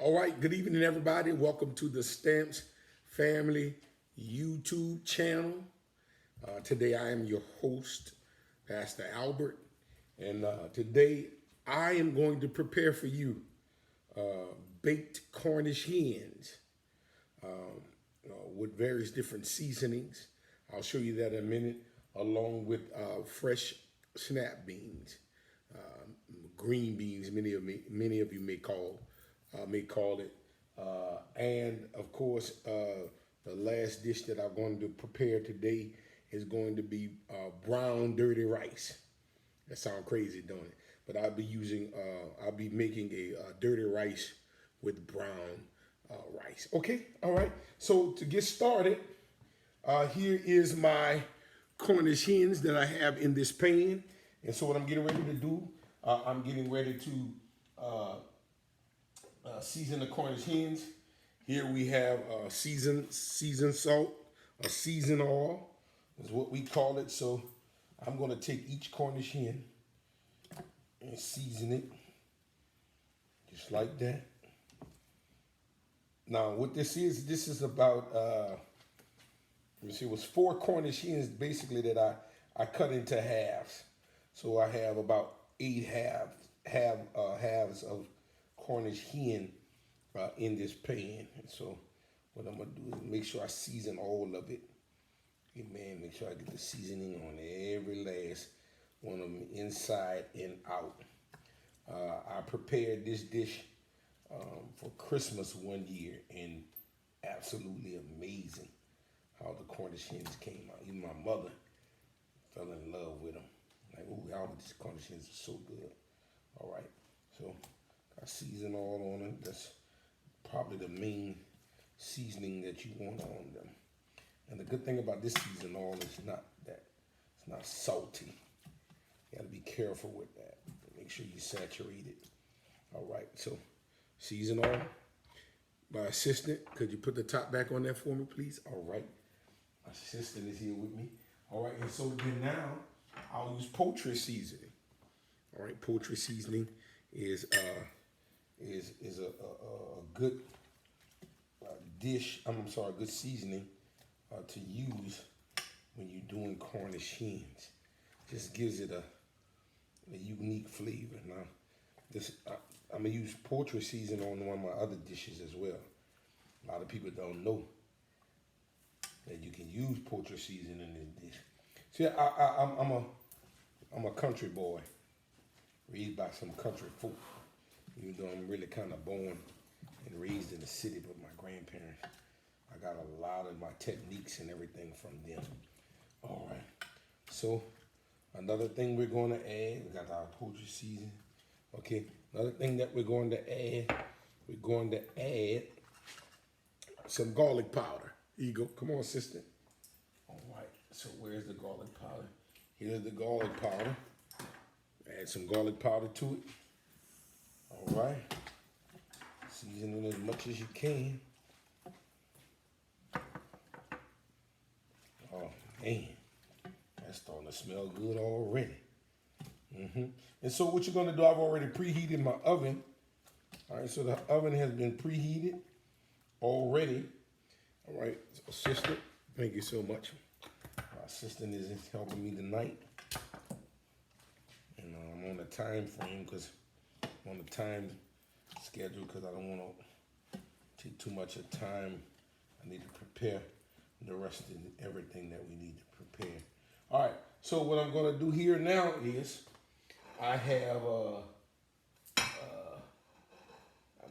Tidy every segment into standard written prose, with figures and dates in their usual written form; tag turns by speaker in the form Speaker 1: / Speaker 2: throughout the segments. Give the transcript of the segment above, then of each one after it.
Speaker 1: All right, good evening, everybody. Welcome to the Stamps Family YouTube channel. Today I am your host, Pastor Albert, and today I am going to prepare for you baked Cornish hens with various different seasonings. I'll show you that in a minute, along with fresh snap beans, green beans. Many of you may call it, and of course, the last dish that I'm going to prepare today is going to be brown dirty rice. That sounds crazy, don't it? But I'll be making a dirty rice with brown rice. Okay, all right. So to get started, here is my Cornish hens that I have in this pan. And so what I'm getting ready to do, I'm getting ready to season the Cornish hens. Here we have seasoned salt, or seasoned oil is what we call it. So I'm going to take each Cornish hen and season it just like that. Now what this is about, let me see, it was 4 Cornish hens basically that I cut into halves. So I have about 8 halves of Cornish hen in this pan. And so what I'm gonna do is make sure I season all of it. Amen. Make sure I get the seasoning on every last one of them, inside and out. I prepared this dish for Christmas one year, and absolutely amazing how the Cornish hens came out. Even my mother fell in love with them. Like, oh, all these Cornish hens are so good. All right, so I season all on it. That's probably the main seasoning that you want on them. And the good thing about this season all is it's not salty. You gotta be careful with that. Make sure you saturate it. All right, so season all. My assistant, could you put the top back on there for me, please? All right, my assistant is here with me. All right, and so then now I'll use poultry seasoning. All right, poultry seasoning is a good good seasoning to use when you're doing Cornish hens. Just gives it a unique flavor. Now, I'm gonna use poultry seasoning on one of my other dishes as well. A lot of people don't know that you can use poultry seasoning in this dish. See, I'm a country boy, raised by some country folk. Even though I'm really kind of born and raised in the city with my grandparents, I got a lot of my techniques and everything from them. All right. So another thing we're going to add, we got our poultry seasoning. Okay. Another thing that we're going to add some garlic powder. Here you go. Come on, sister. All right. So where's the garlic powder? Here's the garlic powder. Add some garlic powder to it. All right. Season it as much as you can. Oh man, that's starting to smell good already. And so what you're gonna do, I've already preheated my oven. All right, so the oven has been preheated already. All right, so assistant, thank you so much. My assistant is helping me tonight. And I'm on the time frame because on the time schedule because I don't want to take too much of time. I need to prepare the rest of everything that we need to prepare. All right, so what I'm going to do here now is I have I'm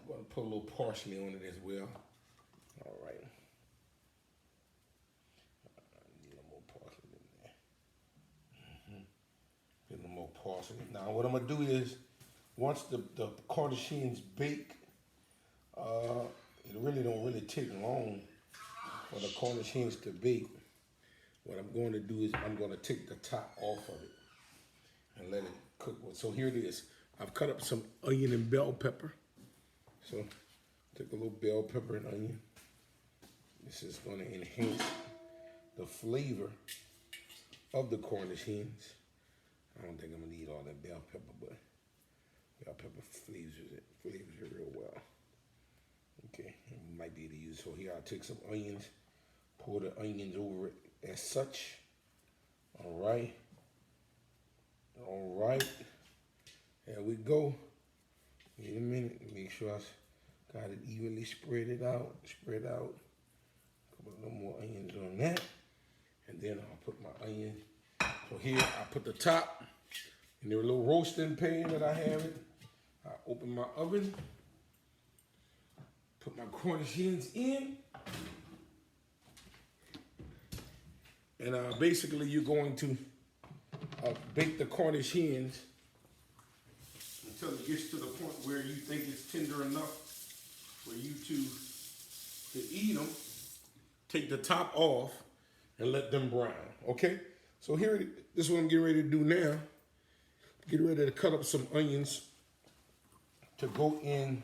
Speaker 1: going to put a little parsley on it as well. All right. I need a more parsley in there. Get a little more parsley. Now what I'm going to do is, once the Cornish hens bake, it really don't really take long for the Cornish hens to bake. What I'm going to do is I'm going to take the top off of it and let it cook. So here it is. I've cut up some onion and bell pepper. So take a little bell pepper and onion. This is going to enhance the flavor of the Cornish hens. I don't think I'm going to need all that bell pepper, but bell pepper flavors it real well. Okay, we might be able to use. So here I'll take some onions, pour the onions over it as such. All right. All right. There we go. Wait a minute. Make sure I got it evenly spread out. Spread out. A couple more onions on that. And then I'll put my onion. So here I put the top in the little roasting pan that I have it. I open my oven. Put my Cornish hens in. And basically you're going to bake the Cornish hens until it gets to the point where you think it's tender enough for you to eat them. Take the top off and let them brown, okay? So here, this is what I'm getting ready to do now. Get ready to cut up some onions to go in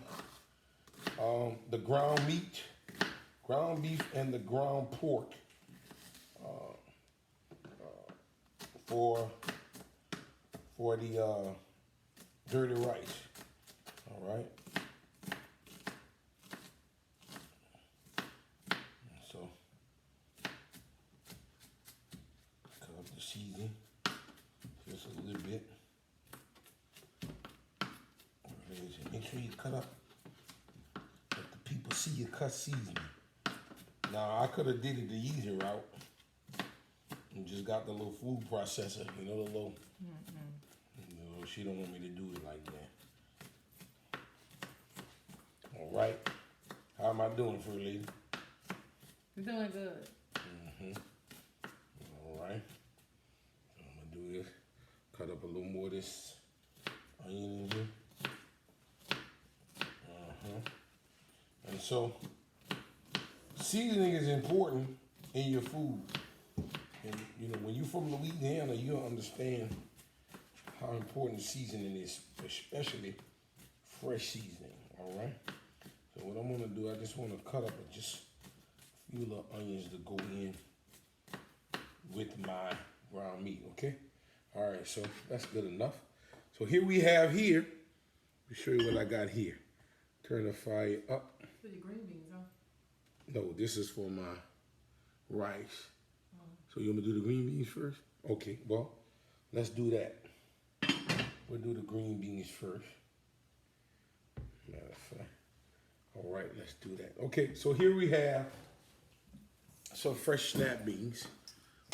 Speaker 1: the ground meat, ground beef, and the ground pork for the dirty rice. All right. So cut up the seasoning just a little bit. Make sure you cut up. Let the people see you cut seasoning. Now I could have did it the easy route and just got the little food processor. You know the little. You know, she don't want me to do it like that. All right. How am I doing, Fur Lady?
Speaker 2: Doing good.
Speaker 1: All right. So I'm gonna do this. Cut up a little more of this onion in here. And so, seasoning is important in your food. And you know, when you're from Louisiana, you'll understand how important seasoning is, especially fresh seasoning. All right. So what I'm gonna do, I just want to cut up just a few little onions to go in with my ground meat. Okay. All right. So that's good enough. So here we have here. Let me show you what I got here. Turn the fire up.
Speaker 2: For your green beans, huh?
Speaker 1: No, this is for my rice. So you want me to do the green beans first? Okay, well, let's do that. We'll do the green beans first. Matter of fact. All right, let's do that. Okay, so here we have some fresh snap beans.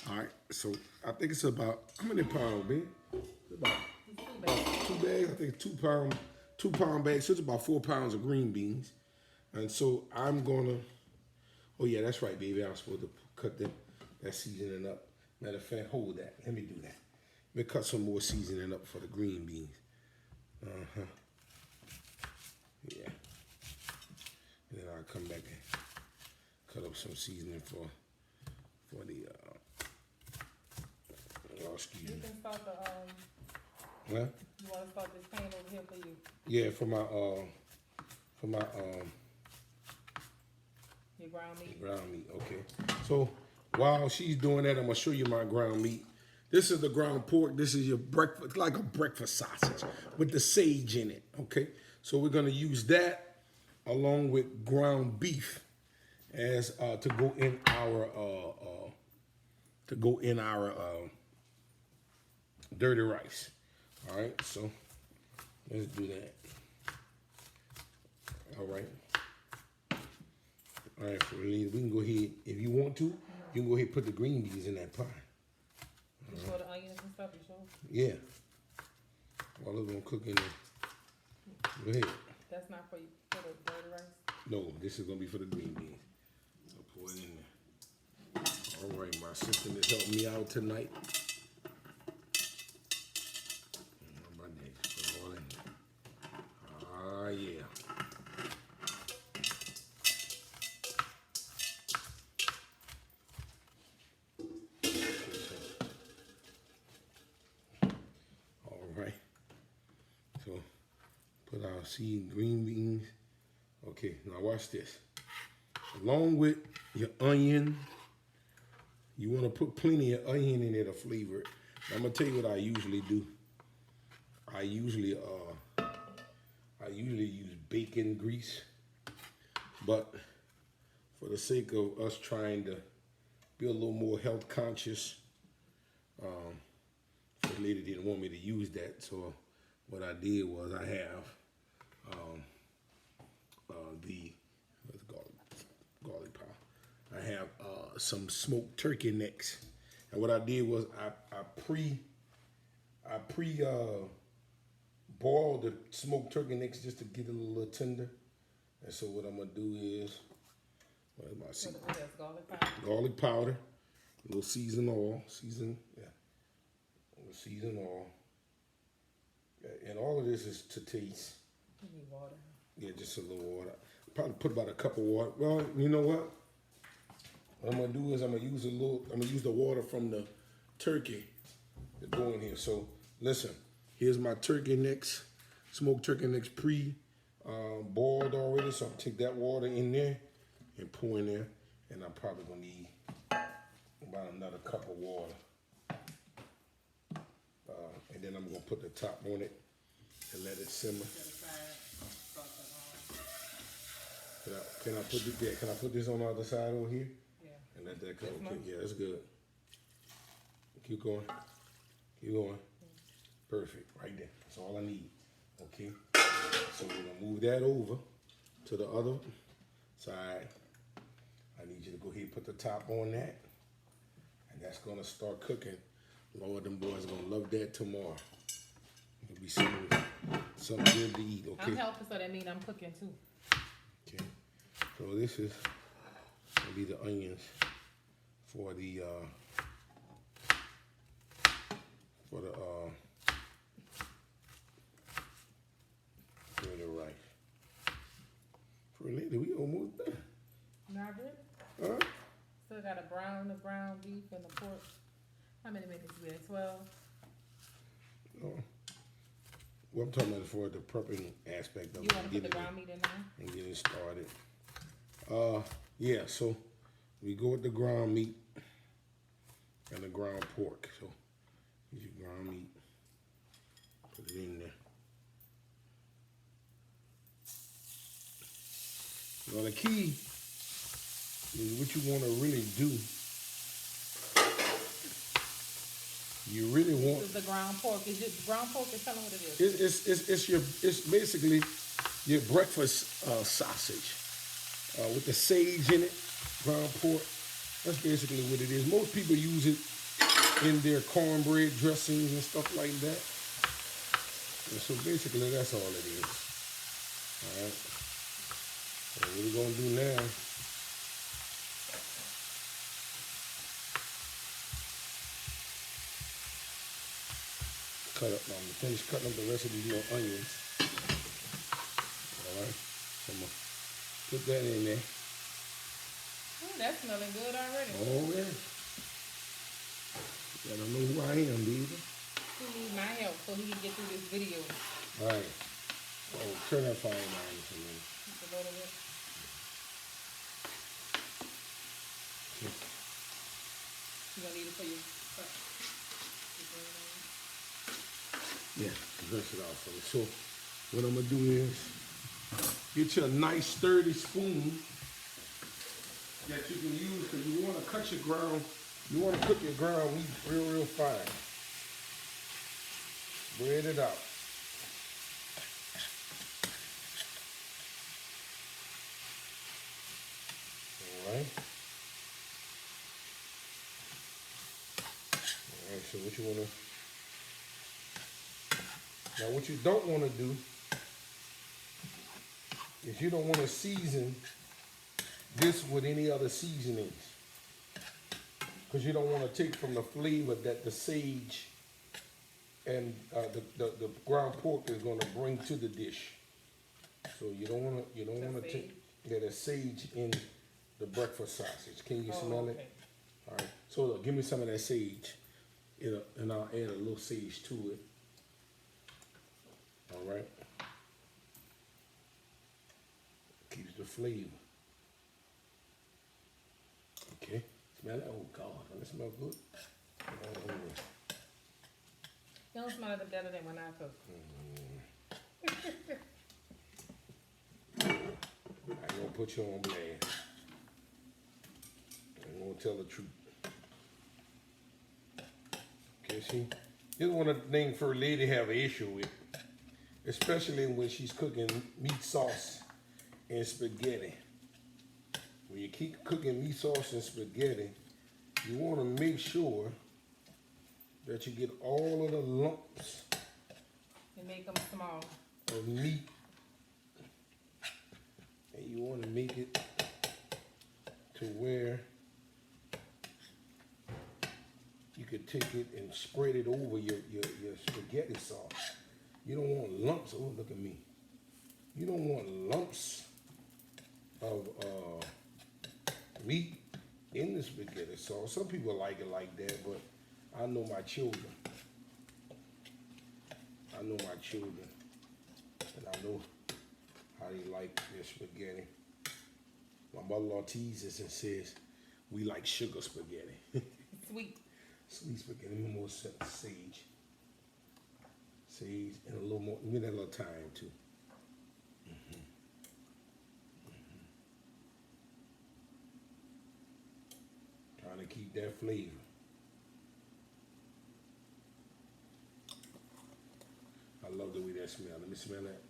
Speaker 1: All right, so I think it's about, how many pounds, babe? About 2 bags. I think 2 pound bags. So it's about 4 pounds of green beans. And so I'm gonna, oh yeah, that's right, baby. I was supposed to cut that seasoning up. Matter of fact, hold that. Let me do that. Let me cut some more seasoning up for the green beans. Yeah. And then I'll come back and cut up some seasoning for the, oh, excuse me.
Speaker 2: You can start the,
Speaker 1: What?
Speaker 2: you want to start this pan over here for you?
Speaker 1: Yeah, for my,
Speaker 2: Your ground meat?
Speaker 1: ground meat, okay. So while she's doing that, I'm gonna show you my ground meat. This is the ground pork. This is your breakfast, like a breakfast sausage with the sage in it, okay? So we're gonna use that along with ground beef as to go in our dirty rice. All right, so let's do that. All right. All right, so we can go ahead, if you want to, you can go ahead and put the green beans in that pie.
Speaker 2: You sure the onions and stuff, you sure?
Speaker 1: Yeah. While it's gonna cook in there. Go ahead.
Speaker 2: That's not for you, for the dirty rice?
Speaker 1: No, this is gonna be for the green beans. So pour it in there. All right, my assistant is helping me out tonight. How about that? Put it all in there. Ah, yeah. Put our seed green beans. Okay, now watch this. Along with your onion, you want to put plenty of onion in there to flavor it. Now, I'm gonna tell you what I usually do. I usually use bacon grease. but for the sake of us trying to be a little more health conscious, the lady didn't want me to use that, so what I did was I have the garlic powder. I have some smoked turkey necks, and what I did was I boiled the smoked turkey necks just to get it a little tender. And so what I'm gonna do is, what am I seeing?
Speaker 2: What else? Garlic powder?
Speaker 1: Garlic powder, a little seasoned oil, a little seasoned oil, and all of this is to taste.
Speaker 2: You need water.
Speaker 1: Yeah, just a little water. Probably put about a cup of water. Well, you know what? What I'm gonna do is I'm gonna use the water from the turkey to go in here. So listen, here's my turkey necks, smoked turkey necks boiled already. So I'm gonna take that water in there and pour in there, and I'm probably gonna need about another cup of water. And then I'm gonna put the top on it and let it simmer. Can I put it there? Can I put this on the other side over here?
Speaker 2: Yeah.
Speaker 1: And let that go. Okay, yeah, that's good. Keep going. Keep going. Perfect. Right there. That's all I need. Okay. So we're gonna move that over to the other side. I need you to go ahead and put the top on that. And that's gonna start cooking. Lord, them boys are gonna love that tomorrow. It'll be something good to eat, okay?
Speaker 2: I'm helping, so that means I'm cooking too.
Speaker 1: Okay. So this is gonna be the onions for the rice. For later, we almost done.
Speaker 2: Not really.
Speaker 1: Huh?
Speaker 2: Still got the brown beef and the pork. How many minutes we at? 12?
Speaker 1: No. What I'm talking about is for the prepping aspect of
Speaker 2: You
Speaker 1: it.
Speaker 2: want to put the ground meat in there?
Speaker 1: And get it started. Yeah, so we go with the ground meat and the ground pork. So here's your ground meat. Put it in there. Now the key is what you want to really do. You really want.
Speaker 2: This is the ground pork. Is it ground pork? Tell them what it is.
Speaker 1: It's basically your breakfast sausage with the sage in it, ground pork. That's basically what it is. Most people use it in their cornbread dressings and stuff like that. And so basically that's all it is. All right. So what we're gonna do now? I'm gonna finish cutting up the rest of these little onions. All right, so I'm gonna put that in there.
Speaker 2: Ooh, that's smelling good already.
Speaker 1: Oh yeah. You gotta know who I am, baby.
Speaker 2: He needs my help so he can get through this video.
Speaker 1: All right. Oh, turn that fire down for me.
Speaker 2: Just a little bit.
Speaker 1: Okay.
Speaker 2: You gonna need it for your cut.
Speaker 1: Yeah, rinse it out for me. So what I'm gonna do is get you a nice sturdy spoon that you can use because you want to cut your ground. You want to cook your ground meat real fine. Bread it out. All right. All right. So what you wanna? Now what you don't want to do is you don't want to season this with any other seasonings because you don't want to take from the flavor that the sage and the ground pork is going to bring to the dish. So you don't want to take the sage in the breakfast sausage. Can you smell it? All right. So look, give me some of that sage, and I'll add a little sage to it. All right. Keeps the flavor. Okay. Smell it? Oh God, does it smell good? Oh,
Speaker 2: You don't smell it better than when I cook.
Speaker 1: I ain't gonna put you on blast. I'm gonna tell the truth. Okay, see, this is one of the things for a lady have an issue with, especially when she's cooking meat sauce and spaghetti. When you keep cooking meat sauce and spaghetti, you want to make sure that you get all of the lumps
Speaker 2: And make them small.
Speaker 1: of meat, and you want to make it to where you could take it and spread it over your spaghetti sauce. You don't want lumps. Oh, look at me. You don't want lumps of meat in the spaghetti sauce. Some people like it like that, but I know my children. I know my children, and I know how they like their spaghetti. My mother-in-law teases and says, we like sugar spaghetti.
Speaker 2: Sweet.
Speaker 1: Sweet spaghetti, more sage. Sage, and a little more, give me that little thyme too. Trying to keep that flavor. I love the way that smells. Let me smell that.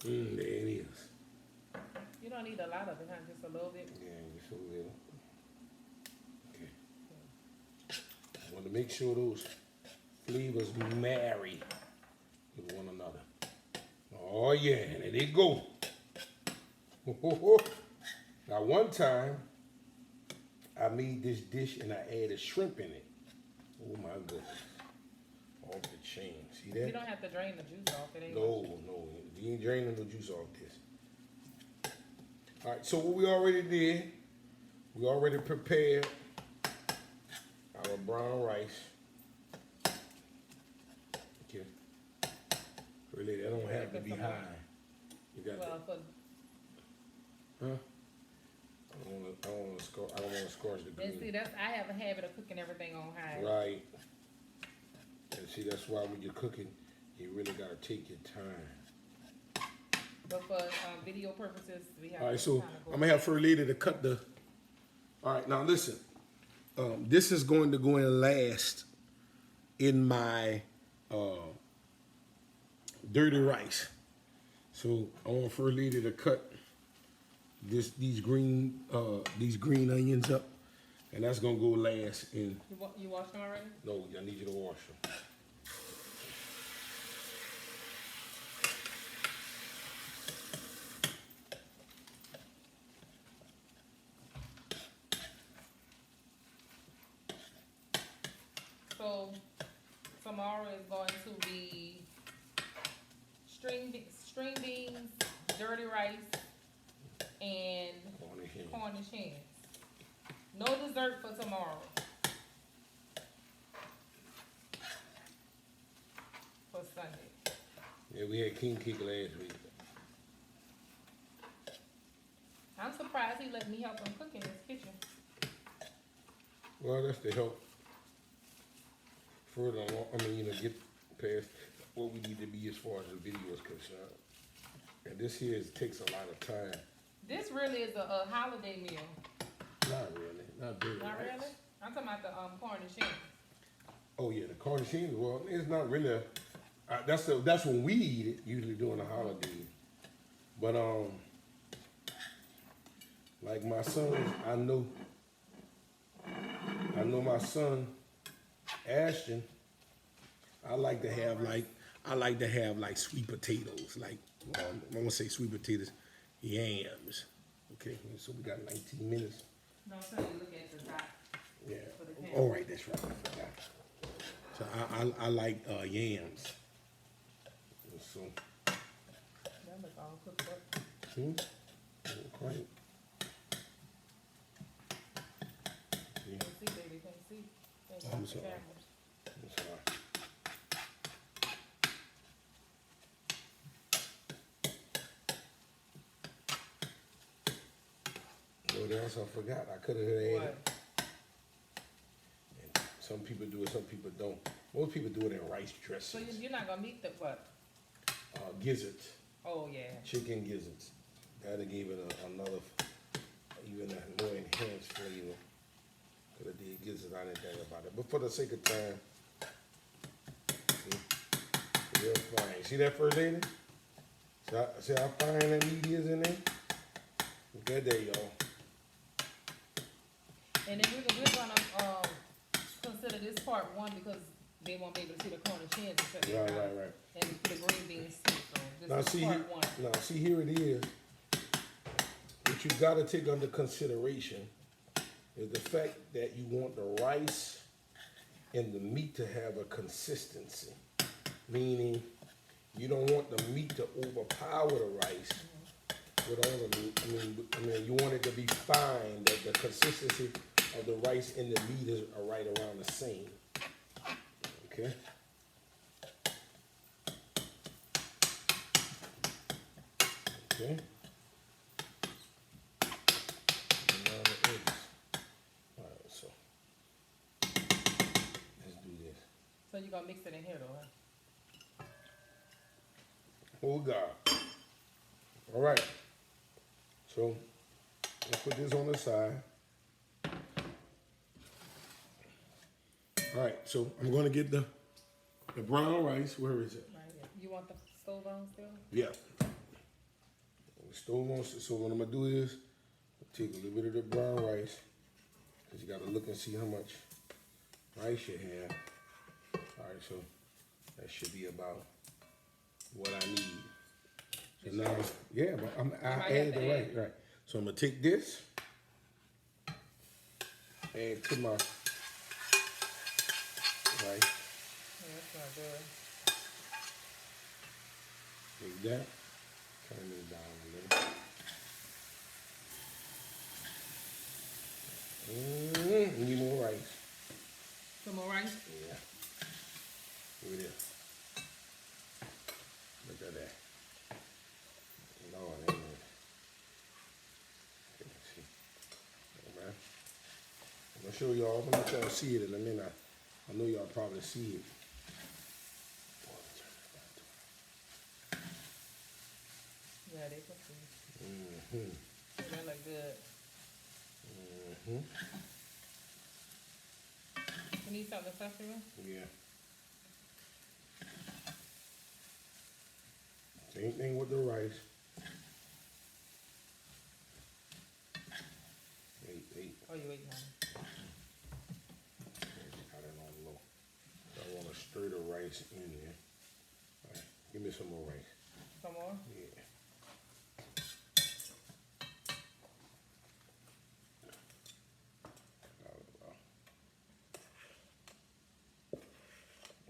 Speaker 1: There it is.
Speaker 2: You don't need a lot of it, huh? Just a little bit.
Speaker 1: Yeah, just a little. Okay. I want to make sure those flavors marry with one another. Oh yeah, there they go. Now one time, I made this dish and I added shrimp in it. Oh my goodness. Off the chain. See that?
Speaker 2: You don't have to drain the juice off. It ain't
Speaker 1: No. You ain't draining the juice off this. All right, so what we already did, we already prepared our brown rice. Okay. Really, that don't have to be high. You got
Speaker 2: well, for
Speaker 1: huh? I don't want to scorch the
Speaker 2: and see,
Speaker 1: green.
Speaker 2: that's I have a habit of cooking everything on high.
Speaker 1: Right. And see, that's why when you're cooking, you really gotta take your time.
Speaker 2: But for video purposes, we have.
Speaker 1: All right,
Speaker 2: to
Speaker 1: so
Speaker 2: kinda go
Speaker 1: I'm gonna have Fur Lady to cut the. All right, now listen. This is going to go in last in my dirty rice. So I want Fur Lady to cut these green onions up, and that's gonna go last in.
Speaker 2: You washed them already?
Speaker 1: No, I need you to wash them.
Speaker 2: So tomorrow is going to be string beans, dirty rice, and Cornish hens. No dessert for tomorrow. For Sunday.
Speaker 1: Yeah, we had king cake last week.
Speaker 2: I'm surprised he let me help him cook in his kitchen.
Speaker 1: Well, that's to help further along. I mean, get past what we need to be as far as the video is concerned. And this here takes a lot of time.
Speaker 2: This really is a holiday meal.
Speaker 1: Not really. Not very.
Speaker 2: Not
Speaker 1: nice.
Speaker 2: really? I'm talking about the Cornish hens.
Speaker 1: Oh yeah, the Cornish hens. Well, it's not really. That's when we eat it usually during the holiday. But like my son, I know my son Ashton. I like to have like sweet potatoes. Like I'm gonna say sweet potatoes, yams. Okay, so we got 19 minutes.
Speaker 2: Don't tell you look at the dot.
Speaker 1: Yeah.
Speaker 2: For the pan.
Speaker 1: All right, that's right. I forgot. So I like yams. So.
Speaker 2: That look all cooked up.
Speaker 1: Okay. Yeah.
Speaker 2: Can't see, baby, can't see. Can't see
Speaker 1: I'm
Speaker 2: the
Speaker 1: sorry.
Speaker 2: cameras.
Speaker 1: I'm sorry. What else I forgot? I could have added.
Speaker 2: What?
Speaker 1: And some people do it, some people don't. Most people do it in rice
Speaker 2: So
Speaker 1: dressings.
Speaker 2: you're not gonna meet the what?
Speaker 1: Gizzards,
Speaker 2: Oh yeah.
Speaker 1: chicken gizzards. Gotta give it another, even a more enhanced flavor. Cause it gives it anything about it. But for the sake of time, see, real fine. See that first lady? See how fine that meat is in there? Good day, y'all.
Speaker 2: And then we're gonna consider this part one because they won't be able to see the Cornish hens.
Speaker 1: Right.
Speaker 2: And the green beans too. So this
Speaker 1: Now
Speaker 2: is
Speaker 1: see,
Speaker 2: part one.
Speaker 1: now see here it is. What you gotta take under consideration is the fact that you want the rice and the meat to have a consistency. Meaning, you don't want the meat to overpower the rice with all the meat. I mean, you want it to be fine, that the consistency of the rice and the meat is right around the same. Okay? Okay? And around the edges. Alright, so let's do this.
Speaker 2: So you're gonna mix it in here though, huh?
Speaker 1: Oh God. All right. So let's put this on the side. All right. So I'm going to get the brown rice. Where is it?
Speaker 2: Right here. You want the stove on still?
Speaker 1: Yeah. The stove on. So what I'm going to do is take a little bit of the brown rice, because you got to look and see how much rice you have. All right. So that should be about what I need. So now, yeah, but I add the rice, right. So I'm gonna take this, add to my rice.
Speaker 2: Yeah, that's not good.
Speaker 1: Take that, turn it down a little. Need more rice.
Speaker 2: Some more rice?
Speaker 1: Yeah. Look at this. Look at that. Lord, amen. Okay, let's see. Amen. I'm gonna show y'all. I'm gonna let y'all see it in a minute. I know y'all probably see it.
Speaker 2: Yeah, they can see.
Speaker 1: Mm-hmm.
Speaker 2: Yeah, that look good.
Speaker 1: Mm-hmm.
Speaker 2: You need something to sesame?
Speaker 1: Yeah. Same thing with the rice. Wait.
Speaker 2: Oh, you waiting on it.
Speaker 1: Got it on low. So I want to stir the rice in there. All right. Give me some more rice.
Speaker 2: Some more?
Speaker 1: Yeah.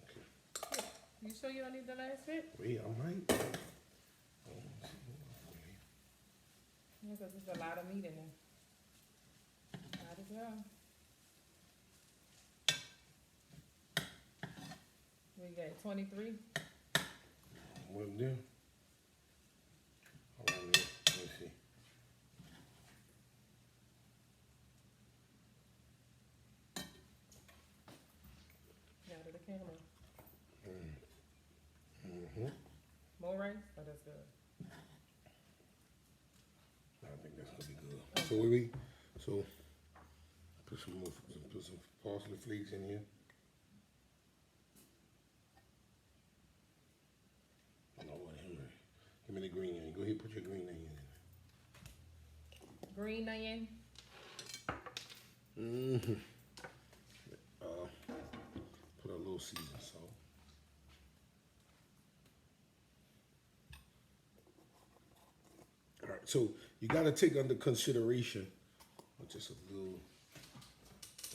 Speaker 1: Okay.
Speaker 2: You sure you don't need the last bit?
Speaker 1: Wait, I might.
Speaker 2: Yeah, because there's a lot of meat in there. Might as well. We got 23.
Speaker 1: What do? Hold on, let me see.
Speaker 2: Out of the camera.
Speaker 1: Mm-hmm.
Speaker 2: More rice? Oh, that's good.
Speaker 1: I think that's gonna be good. So put some parsley flakes in here. Lord Henry. Give me the green onion. Go ahead, put your green onion in.
Speaker 2: Green onion.
Speaker 1: Mm-hmm. Put a little seasoned salt. All right, so you got to take under consideration, just a little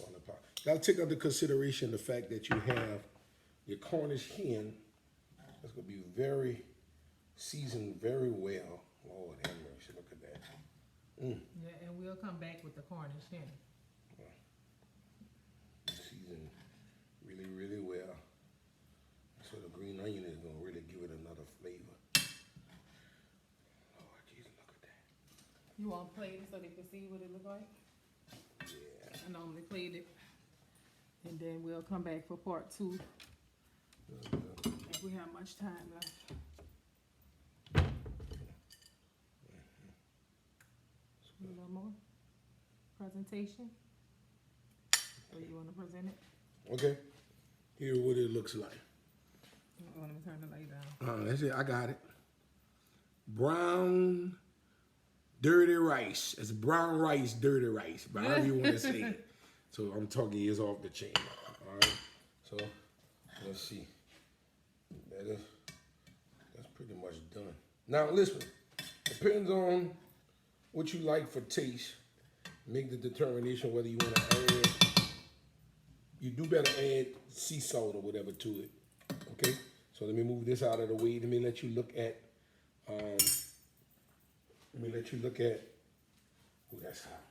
Speaker 1: on the pot. You got to take under consideration the fact that you have your Cornish hen. That's gonna be very seasoned very well. Lord have mercy, look at that.
Speaker 2: Yeah, and we'll come back with the Cornish hen.
Speaker 1: Seasoned really, really well. So the green onion is gonna really give it another flavor. Lord Jesus, look at that.
Speaker 2: You want to plate it so they can see what it look like?
Speaker 1: Yeah.
Speaker 2: I normally plate it. And then we'll come back for part 2. If we have much time left. presentation? Or you wanna present it?
Speaker 1: Okay. Here's what it looks like.
Speaker 2: Let me turn the light down.
Speaker 1: That's it. I got it. Brown, dirty rice. It's brown rice, dirty rice. But however you want to say it. So I'm talking is off the chain. All right. So let's see. That's pretty much done. Now listen. Depends on what you like for taste. Make the determination whether you want to add. You do better add sea salt or whatever to it. Okay. So let me move this out of the way. Let me let you look at. Let me let you look at. Oh, that's hot.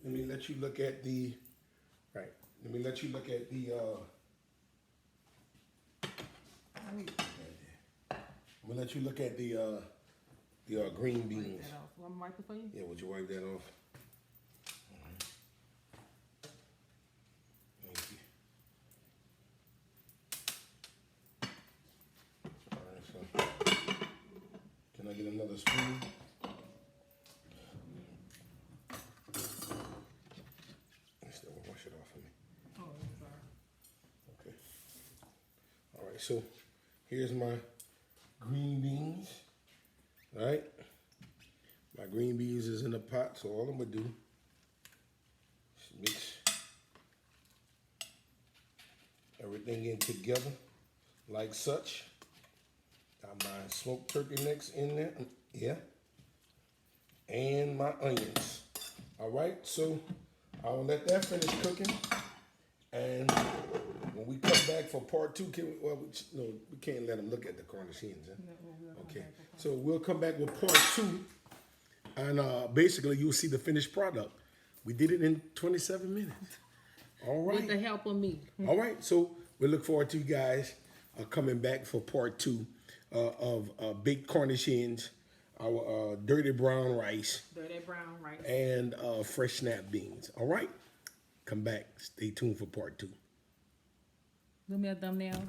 Speaker 1: Let me let you look at the. Right. Let me let you look at the. I'm gonna let you look at the green beans.
Speaker 2: Wipe that off. Want me to wipe it for you?
Speaker 1: Yeah, would you wipe that off? Thank you. All right, so can I get another spoon? Still wash it off for me.
Speaker 2: Oh, I'm sorry.
Speaker 1: Okay. All right, so here's my green beans. All right. My green beans is in the pot, so all I'm gonna do is mix everything in together like such. Got my smoked turkey necks in there, yeah, and my onions. All right, so I'll let that finish cooking, and when we come back for part two, we can't let them look at the Cornish hens. Huh? Okay, so we'll come back with part two. And basically, you'll see the finished product. We did it in 27 minutes. All right.
Speaker 2: With the help of me.
Speaker 1: All right. So we look forward to you guys coming back for part two of baked Cornish hens, our dirty brown rice.
Speaker 2: Dirty brown rice.
Speaker 1: And fresh snap beans. All right. Come back. Stay tuned for part two.
Speaker 2: Do me a thumbnail.